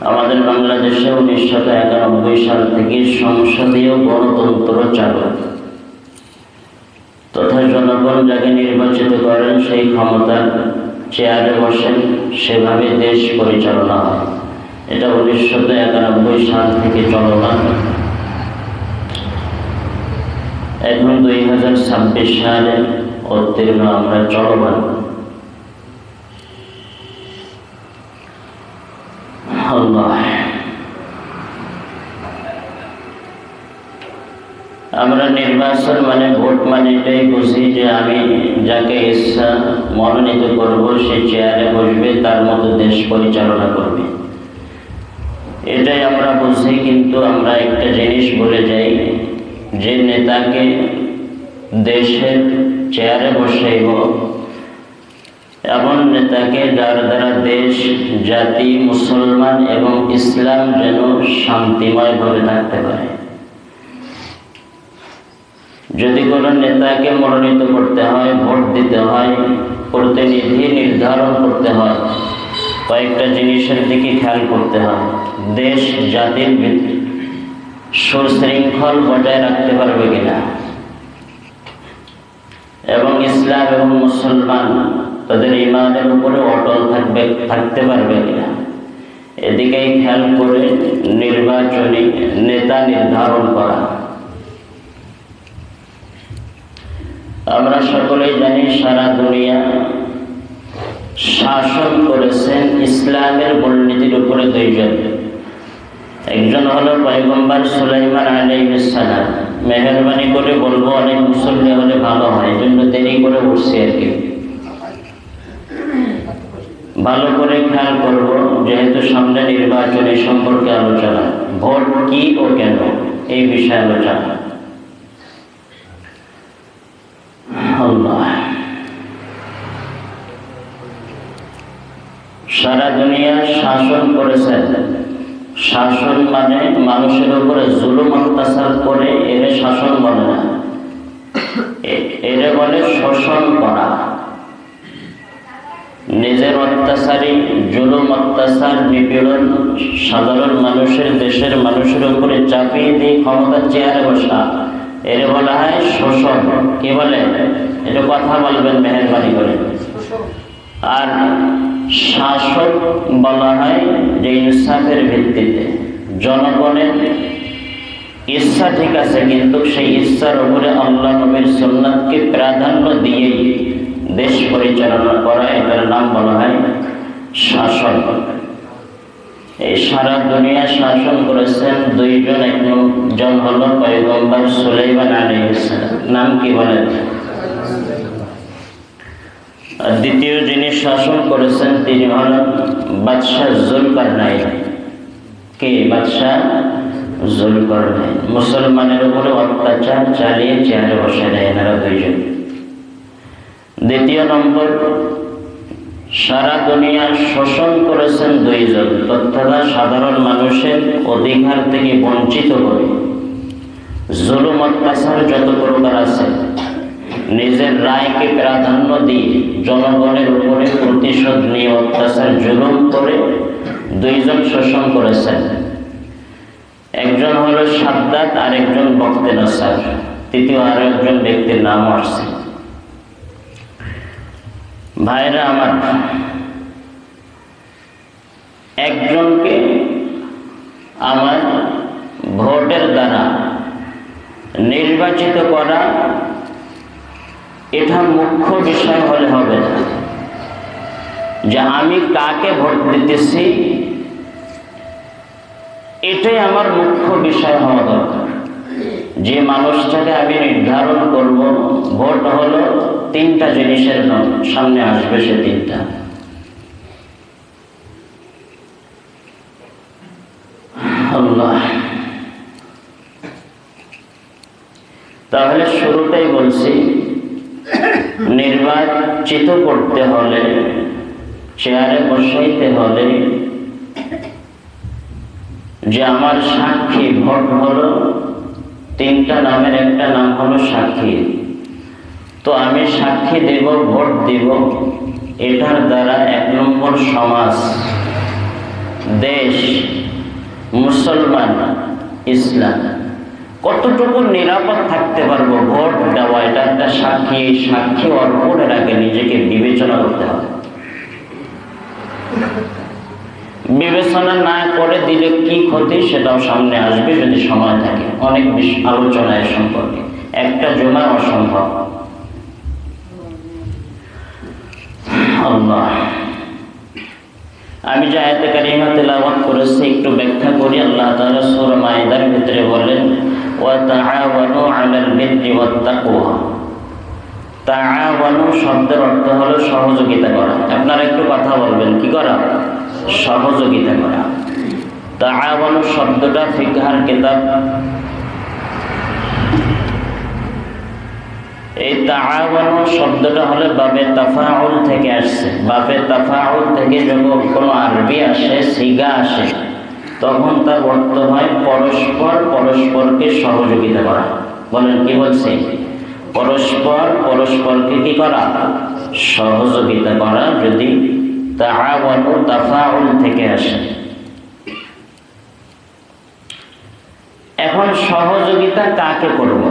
আমাদের বাংলাদেশে 1991 সাল থেকে সংসদীয় গণতন্ত্র চালু, তথা জনগণ যাকে নির্বাচিত করেন সেই ক্ষমতার চেয়ারে বসেন, সেভাবে দেশ পরিচালনা হয়। এটা 1991 সাল থেকে চলমান। এখন 2026 সালে উত্তীর্ণ আমরা চলমান। আমরা নির্বাচন মানে ভোট মানে এটাই বুঝি যে আমি যাকে ইচ্ছা মনোনীত করব সে চেয়ারে বসবে, তার মতো দেশ পরিচালনা করবে, এটাই আমরা বুঝি। কিন্তু আমরা একটা জিনিস বলে যাই, যে নেতাকে দেশের চেয়ারে বসাইব এমন নেতাকে যার দ্বারা দেশ, জাতি, মুসলমান এবং ইসলাম যেন শান্তিময়ভাবে থাকতে পারে। যদি কোনো নেতাকে মনোনীত করতে হয়, ভোট দিতে হয়, প্রতিনিধি নির্ধারণ করতে হয়, কয়েকটা জিনিসের দিকে খেয়াল করতে হয়। দেশ, জাতির সুশৃঙ্খল বজায় রাখতে পারবে কিনা, এবং ইসলাম এবং মুসলমান তাদের ইমানের উপরে অটল থাকতে পারবে কিনা, এদিকেই খেয়াল করে নির্বাচনী নেতা নির্ধারণ করা। আমরা সকলেই জানি সারা দুনিয়া শাসন করেছেন ইসলামের মূলনীতির উপরে দুইজন। একজন হলো পয়গম্বর সুলাইমান আলাইহিস সালাম। মেহেরবানি করে বলবো, অনেক মুসল্লি হলে ভালো হয়, এই জন্য দেরি করে উঠছি আর কি। ভালো করে খেয়াল করবো, যেহেতু সামনে নির্বাচনী সম্পর্কে আলোচনা, ভোট কি ও কেন এই বিষয়ে আলোচনা। সারা দুনিয়া শাসন করেছেন। শাসন মানে মানুষের উপরে জুলুম অত্যাচার করে, এর শাসন বলে না, এর বলে শোষণ করা। নিজের অত্যাচারী, জুলুম, অত্যাচার, নিপীড়ন সাধারণ মানুষের, দেশের মানুষের উপরে চাপিয়ে দিয়ে ক্ষমতার চেয়ারে বসা, এর বলা হয় শোষণ। কি বলে? এটা কথা বলবেন মেহেরবানি করে। আর শাসক বলা হয় যে ইনসাফের ভিত্তিতে, জনগণের ইচ্ছা ঠিক আছে, কিন্তু সেই ইচ্ছার উপরে আল্লাহ নবীর সুন্নাতকে প্রাধান্য দিয়েই দেশ পরিচালনা করা, এটার নাম বলা হয় শাসন। এই সারা দুনিয়া শাসন করেছেন দুইজন। একজন হলো পয়গম্বর সুলাইমান আলাইহিস সালাম। নাম কি বলেন? আর দ্বিতীয় যিনি শাসন করেছেন তিনি হলেন বাদশাহ যুলকারনাইন। কে? বাদশাহ যুলকারনাইন। মুসলমানের উপরে অত্যাচার চালিয়ে চেয়ারে বসে দেয় এনারা দুইজন। দ্বিতীয় নম্বর, সারা দুনিয়া শোষণ করেছেন দুইজন, তথা সাধারণ মানুষের অধিকার থেকে বঞ্চিত করে জুলুম অত্যাচার যত প্রকার আছে, নিজের রায়কে প্রাধান্য দিয়ে জনগণের উপরে প্রতিশোধ নিয়ে অত্যাচার জুলুম করে দুইজন শোষণ করেছেন। একজন হলো সাদ্দাত আর একজন বখতে নসর। তৃতীয় আরো একজন ব্যক্তির নাম আসছে। ভাইরা আমার, একজনকে আমার ভোটের দ্বারা নির্বাচিত করা, এটা মুখ্য বিষয় হলে হবে না। যে আমি কাকে ভোট দিতেছি এটাই আমার মুখ্য বিষয় হওয়া দরকার। যে মানুষটাকে আমি নির্ধারণ করব, ভোট হলো তিনটা জিনিসের নাম, সামনে আসবে সে তিনটা। আল্লাহ, তাহলে শুরুতেই বলছি, নির্বাচিত করতে হলে, চেয়ারে বসাইতে হলে, যে আমার সাক্ষী, ভোট হলো তিনটা নামের একটা নাম হলো সাক্ষী। তো আমি সাক্ষী দেব, ভোট দেব, এটার দ্বারা এক নম্বর সমাজ, দেশ, মুসলমান, ইসলাম কতটুকু নিরাপদ থাকতে পারবো ভোট দেওয়া, এটা একটা সাক্ষী অর্পণের আগে নিজেকে বিবেচনা করতে হবে। বিবেচনা না করে দিলে কি ক্ষতি সেটাও সামনে আসবে যদি সময় থাকে। অনেক বেশি আলোচনা এ সম্পর্কে, একটা জমা অসম্ভব। আল্লাহ, আমি যে আয়াতে কারিমা তেলাওয়াত করেছি একটু ব্যাখ্যা করি। আল্লাহ তাআলা সূরা মাইদার ভিতরে বলেন, ওয়া তাআওয়ানু আলাল বিররি ওয়াত তাকওয়া। তাআওয়ানু শব্দের অর্থ হলো সহযোগিতা করা। আপনারা একটু কথা বলবেন, কি করা? সহযোগিতা করা। তাআওয়ানু শব্দটা ফিকহার কিতাব, এই তাআওয়ানু শব্দটা হলো বাবে তাফাউল থেকে আসছে। বাবে তাফাউল থেকে যখন কোনো আরবি আসে, সিগা আসে, তখন তার অর্থ হয় পরস্পর পরস্পরকে সহযোগিতা করা। বলেন, কি বলছে? পরস্পর পরস্পরকে কি করা? সহযোগিতা করা। যদি তাআওয়ানু তাফাউল থেকে আসে। এখন সহযোগিতা কাকে করব?